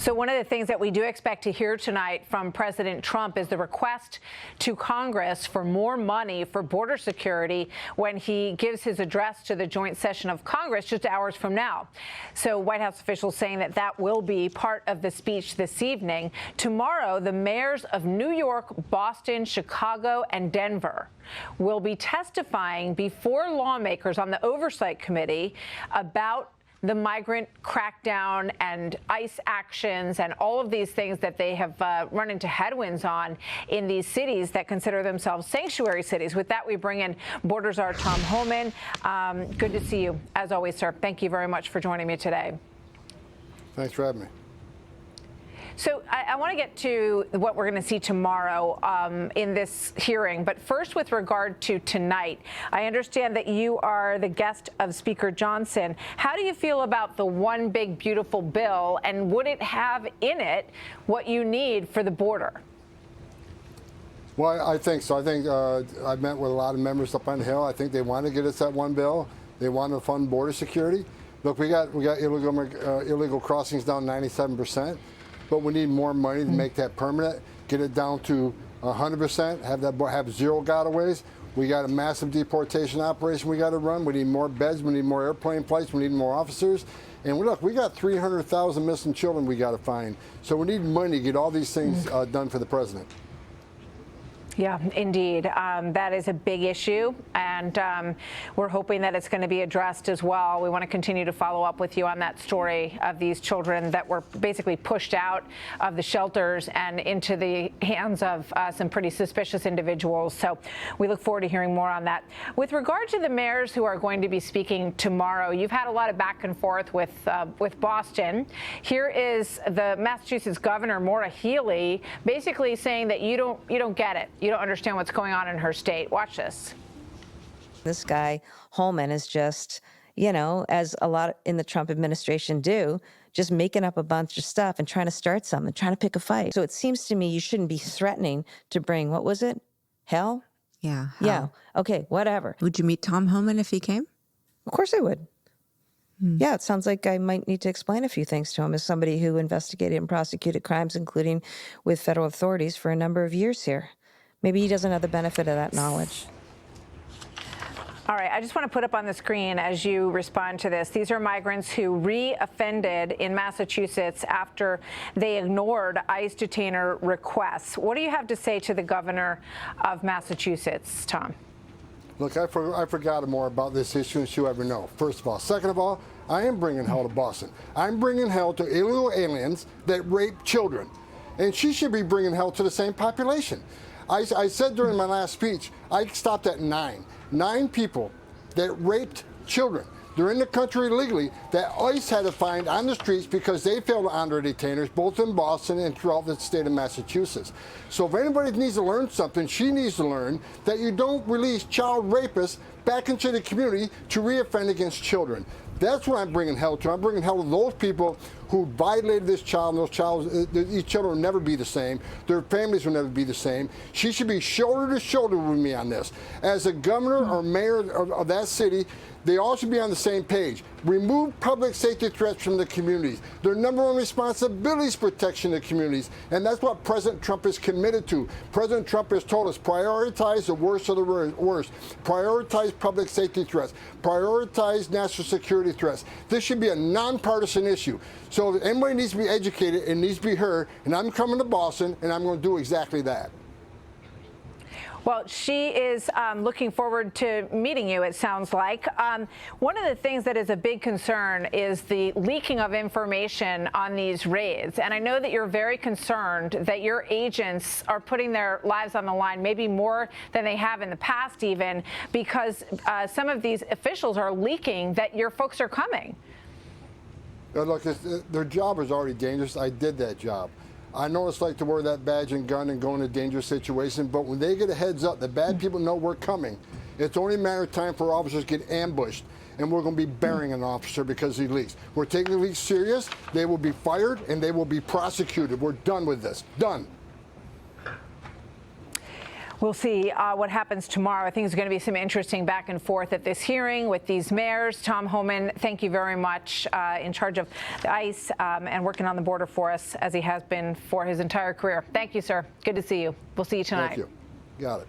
So one of the things that we do expect to hear tonight from President Trump is the request to Congress for more money for border security when he gives his address to the joint session of Congress just hours from now. So White House officials saying that that will be part of the speech this evening. Tomorrow, the mayors of New York, Boston, Chicago, and Denver will be testifying before lawmakers on the Oversight Committee about the migrant crackdown and ICE actions and all of these things that they have run into headwinds on in these cities that consider themselves sanctuary cities. With that, we bring in Border Czar Tom Homan. Good to see you, as always, sir. Thank you very much for joining me today. Thanks for having me. So I want to get to what we're going to see tomorrow in this hearing. But first, with regard to tonight, I understand that you are the guest of Speaker Johnson. How do you feel about the one big beautiful bill, and would it have in it what you need for the border? Well, I think so. I think I met with a lot of members up on the Hill. I think they want to get us that one bill. They want to fund border security. Look, we got illegal crossings down 97%. But we need more money to make that permanent, get it down to 100%, have zero gotaways. We got a massive deportation operation we got to run. We need more beds. We need more airplane flights. We need more officers. And look, we got 300,000 missing children we got to find. So we need money to get all these things done for the president. Yeah, indeed. That is a big issue, and we're hoping that it's going to be addressed as well. We want to continue to follow up with you on that story of these children that were basically pushed out of the shelters and into the hands of some pretty suspicious individuals. So we look forward to hearing more on that. With regard to the mayors who are going to be speaking tomorrow, you've had a lot of back and forth with Boston. Here is the Massachusetts governor, Maura Healey, basically saying that you don't get it. You don't understand what's going on in her state. Watch this. This guy, Homan, is just, as a lot in the Trump administration do, just making up a bunch of stuff and trying to start something, trying to pick a fight. So it seems to me you shouldn't be threatening to bring, what was it? Hell? Yeah. Hell. Yeah. Okay, whatever. Would you meet Tom Homan if he came? Of course I would. Yeah, it sounds like I might need to explain a few things to him as somebody who investigated and prosecuted crimes, including with federal authorities, for a number of years here. Maybe he doesn't have the benefit of that knowledge. All right, I just want to put up on the screen as you respond to this. These are migrants who re-offended in Massachusetts after they ignored ICE detainer requests. What do you have to say to the governor of Massachusetts, Tom? Look, I forgot more about this issue than she'll ever know, first of all. Second of all, I am bringing hell to Boston. I'm bringing hell to illegal aliens that rape children. And she should be bringing hell to the same population. I said during my last speech, I stopped at 9 people that raped children. They're in the country illegally that ICE had to find on the streets because they failed to honor detainers, both in Boston and throughout the state of Massachusetts. So if anybody needs to learn something, she needs to learn that you don't release child rapists back into the community to reoffend against children. That's what I'm bringing hell to. I'm bringing hell to those people who violated this child. And these children will never be the same. Their families will never be the same. She should be shoulder to shoulder with me on this. As a governor or mayor of that city, they all should be on the same page. Remove public safety threats from the communities. Their number one responsibility is protection of the communities. And that's what President Trump is committed to. President Trump has told us, prioritize the worst of the worst. Prioritize public safety threats. Prioritize national security threats. This should be a nonpartisan issue. So if anybody needs to be educated, it needs to be her. And I'm coming to Boston, and I'm going to do exactly that. Well, she is looking forward to meeting you, it sounds like. One of the things that is a big concern is the leaking of information on these raids. And I know that you're very concerned that your agents are putting their lives on the line, maybe more than they have in the past even, because some of these officials are leaking that your folks are coming. Look, their job is already dangerous. I did that job. I know it's like to wear that badge and gun and go in a dangerous situation, but when they get a heads up, the bad people know we're coming. It's only a matter of time for officers to get ambushed, and we're going to be burying an officer because he leaks. We're taking the leaks serious. They will be fired, and they will be prosecuted. We're done with this. Done. We'll see what happens tomorrow. I think there's going to be some interesting back and forth at this hearing with these mayors. Tom Homan, thank you very much, in charge of the ICE and working on the border for us as he has been for his entire career. Thank you, sir. Good to see you. We'll see you tonight. Thank you. Got it.